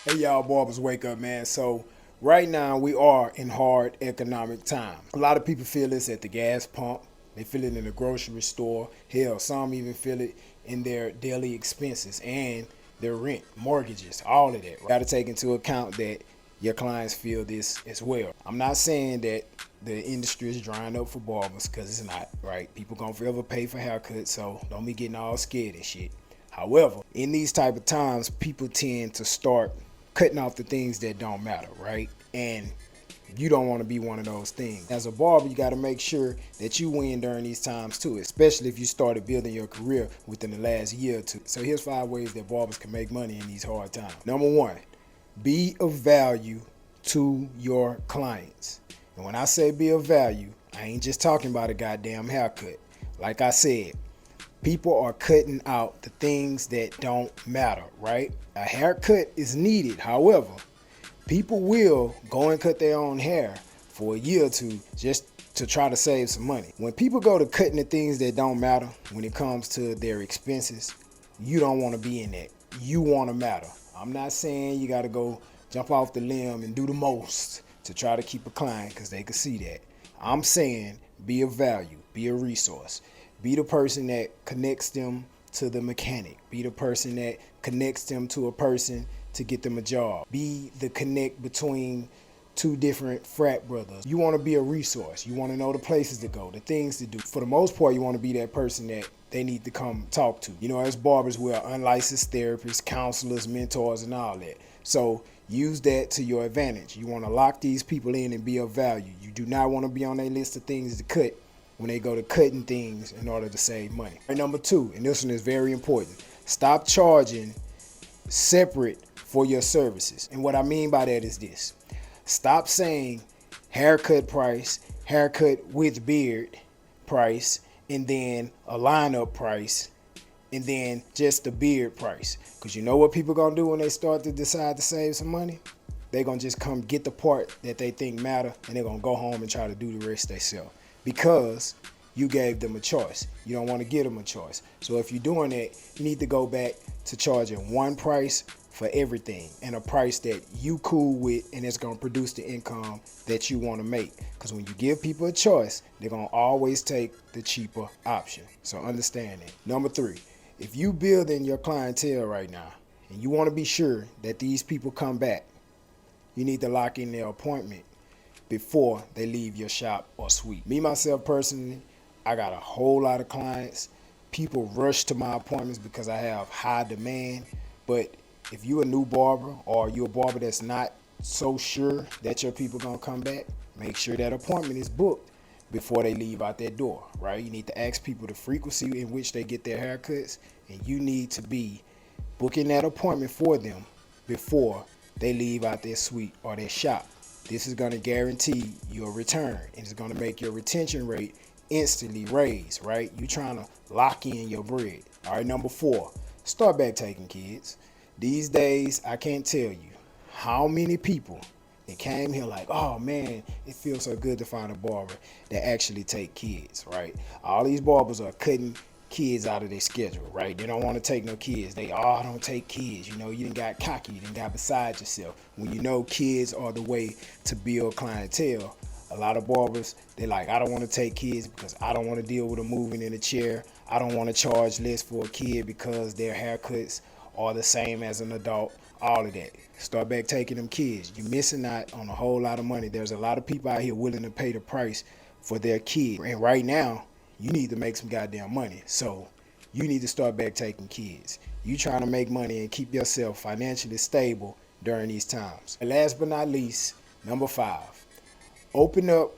Hey y'all, barbers, wake up, man. So right now we are in hard economic times. A lot of people feel this at the gas pump. They feel it in the grocery store. Hell, some even feel it in their daily expenses and their rent, mortgages, all of that. Got to take into account that your clients feel this as well. I'm not saying that the industry is drying up for barbers, because it's not, right? People gonna forever pay for haircuts, so don't be getting all scared and shit. However, in these type of times, people tend to start cutting off the things that don't matter, right? And you don't want to be one of those things. As a barber, you got to make sure that you win during these times too, especially if you started building your career within the last year or two. So here's 5 ways that barbers can make money in these hard times. Number 1, be of value to your clients. And when I say be of value, I ain't just talking about a goddamn haircut. Like I said, people are cutting out the things that don't matter, right? A haircut is needed. However, people will go and cut their own hair for a year or two just to try to save some money. When people go to cutting the things that don't matter when it comes to their expenses, you don't want to be in that. You want to matter. I'm not saying you got to go jump off the limb and do the most to try to keep a client, because they can see that. I'm saying be of value, be a resource. Be the person that connects them to the mechanic. Be the person that connects them to a person to get them a job. Be the connect between two different frat brothers. You want to be a resource. You want to know the places to go, the things to do. For the most part, you want to be that person that they need to come talk to. You know, as barbers, we're unlicensed therapists, counselors, mentors, and all that. So use that to your advantage. You want to lock these people in and be of value. You do not want to be on their list of things to cut when they go to cutting things in order to save money. And number 2, and this one is very important, stop charging separate for your services. And what I mean by that is this: stop saying haircut price, haircut with beard price, and then a lineup price, and then just the beard price. Because you know what people gonna do when they start to decide to save some money? They gonna just come get the part that they think matter, and they're gonna go home and try to do the rest themselves, because you gave them a choice. You don't want to give them a choice. So if you're doing that, you need to go back to charging one price for everything, and a price that you cool with, and it's going to produce the income that you want to make. Because when you give people a choice, they're going to always take the cheaper option. So understand that. Number 3, if you building your clientele right now and you want to be sure that these people come back, you need to lock in their appointment before they leave your shop or suite. Me, myself personally, I got a whole lot of clients. People rush to my appointments because I have high demand. But if you're a new barber, or you're a barber that's not so sure that your people gonna come back, make sure that appointment is booked before they leave out that door, right? You need to ask people the frequency in which they get their haircuts, and you need to be booking that appointment for them before they leave out their suite or their shop. This is going to guarantee your return, and it's going to make your retention rate instantly raise, right? You're trying to lock in your bread. All right, number 4, start back taking kids. These days, I can't tell you how many people that came here like, oh man, it feels so good to find a barber that actually take kids, right? All these barbers are cutting kids out of their schedule, right? They don't want to take no kids. They all don't take kids. You know, you done got cocky, you done got beside yourself. When you know kids are the way to build clientele, a lot of barbers, they like, I don't want to take kids because I don't want to deal with them moving in a chair. I don't want to charge less for a kid because their haircuts are the same as an adult. All of that. Start back taking them kids. You're missing out on a whole lot of money. There's a lot of people out here willing to pay the price for their kid. And right now, you need to make some goddamn money. So you need to start back taking kids. You trying to make money and keep yourself financially stable during these times. And last but not least, number 5, open up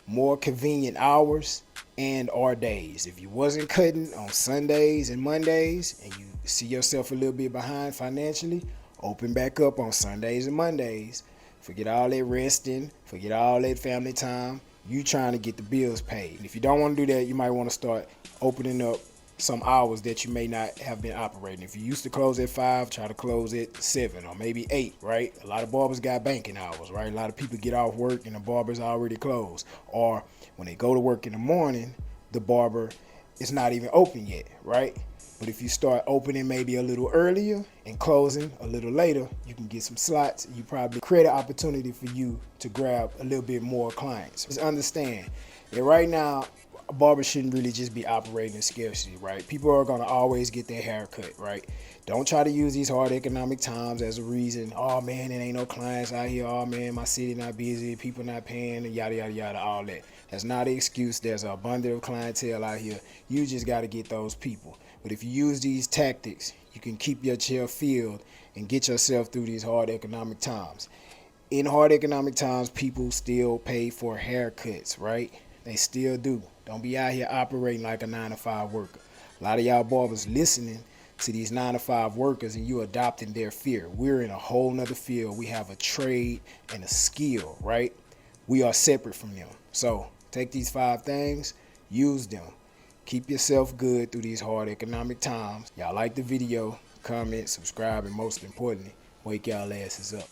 more convenient hours and or days. If you wasn't cutting on Sundays and Mondays and you see yourself a little bit behind financially, open back up on Sundays and Mondays. Forget all that resting, forget all that family time. You trying to get the bills paid. And if you don't want to do that, you might want to start opening up some hours that you may not have been operating. If you used to close at 5, try to close at 7 or maybe 8, right? A lot of barbers got banking hours, right? A lot of people get off work and the barber's already closed. Or when they go to work in the morning, the barber is not even open yet, right? But if you start opening maybe a little earlier and closing a little later, you can get some slots. You probably create an opportunity for you to grab a little bit more clients. Just understand that right now, a barber shouldn't really just be operating in scarcity, right? People are gonna always get their hair cut, right? Don't try to use these hard economic times as a reason. Oh man, there ain't no clients out here. Oh man, my city not busy, people not paying, yada, yada, yada, all that. That's not an excuse. There's an abundance of clientele out here. You just gotta get those people. But if you use these tactics, you can keep your chair filled and get yourself through these hard economic times. In hard economic times, people still pay for haircuts, right? They still do. Don't be out here operating like a 9-to-5 worker. A lot of y'all barbers listening to these 9-to-5 workers and you adopting their fear. We're in a whole nother field. We have a trade and a skill, right? We are separate from them. So take these 5 things, use them. Keep yourself good through these hard economic times. Y'all like the video, comment, subscribe, and most importantly, wake y'all asses up.